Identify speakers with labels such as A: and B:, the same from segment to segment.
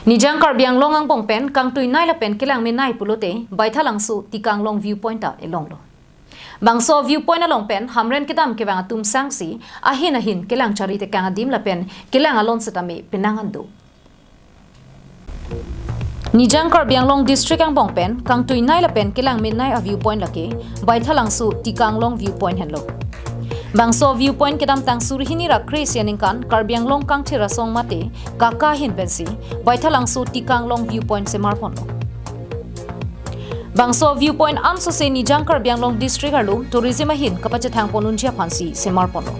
A: Nijang Karbianglong ang pongpen kang tuinay lapen kelang minay pulote Baithalangso tikanglong viewpoint ta elonglo. Bangso viewpoint along pen hamren kitam kebang atum sangsi ahin kelang charite kang adim lapen kelang alon setame pinangando. Nijang Karbianglong district ang pongpen kang tuinay lapen kelang minay a viewpoint lake Baithalangso tikanglong viewpoint henlo. Bangso viewpoint kedam tang surhini rakre sianingkan Karbianglong kang tirasong mate kakahin pensi Baithalangso tikanglong viewpoint semarpono. Bangso viewpoint amso se Nijang Karbianglong district arlo tourism ahin kapachatang ponunjia pansi semarpono.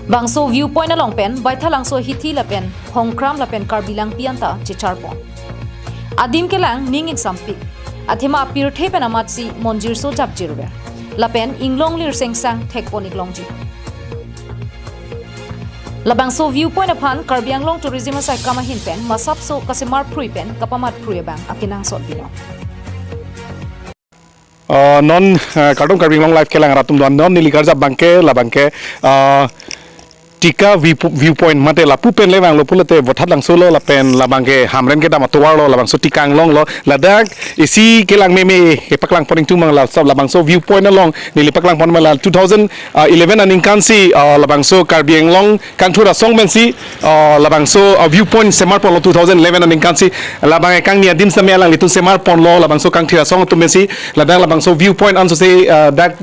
A: Bangso viewpoint along pen Baithalangso hiti lapen hongkram lapen Karbilang pianta chicharpon. Adim kelang ningin sampik athema pirthe penamatsi monjir so japjirwe. Lapen inglong lir sengsang tekponik longji. Labangso viewpoint aphan Karbianglong tourism asai kamahin pen masapso kasemar prui pen kapamat prui bang akinang solbino.
B: Non kartong Karbianglong live kelang ratum don non nilikarja bangke labangke tika viewpoint mate la pupen lewang lo pulate Baithalangso lo la pen la bangke hamren ke dama tuar lo la bangso tikanglong lo ladak isi kelang meme ke paklang poning tumang la sab la bangso viewpoint along nili paklang pon mala 2011 aning kansi la bangso Karbianglong kang thura song mensi la bangso viewpoint semar pon lo 2011 aning kansi la bangke kang nia dim same alang litun semar pon lo la bangso kang thira song tu mensi ladak la bangso viewpoint anso se dak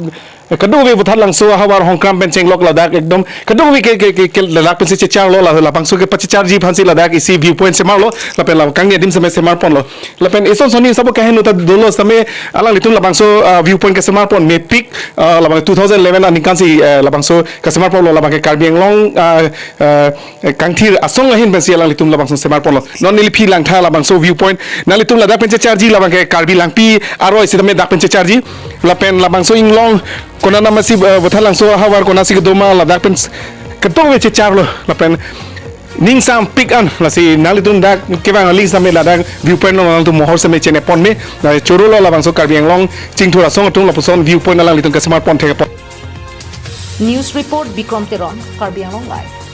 B: kadung we Baithalangso hawar hongkram benceng lok ladak ekdom kadung we ke ladak pensi chechar lo la bangso ke pachichar ji phansi ladak isi viewpoint semar lo lapen la kang nia dim same semar pon lo lapen ison soni sabo kahen uta dolo same alang litun la bangso viewpoint ke semar pon me pick la bang 2011 aning kansi la bangso ke semar pon lo la bang Karbianglong kang thir asong ahin pensi alang litun la bangso semar pon lo non nili phi lang tha la bangso viewpoint na litun ladak pensi charji la bang Karbilang pi aro isi tame dak pensi charji lapen la bangso inglong kona na masih Baithalangso hawar kona si kedoma ladak pen ketong we chechar lo lapen ning sam pick an la si nalitun dak kebang ling sam ladak viewpoint lo tu mohor sam chene pon me na choro lo labangso Karbianglong chingthura song tung la puson viewpoint alang litun ka smartphone theka.
A: News report Bikrom Teron Karbianglong live.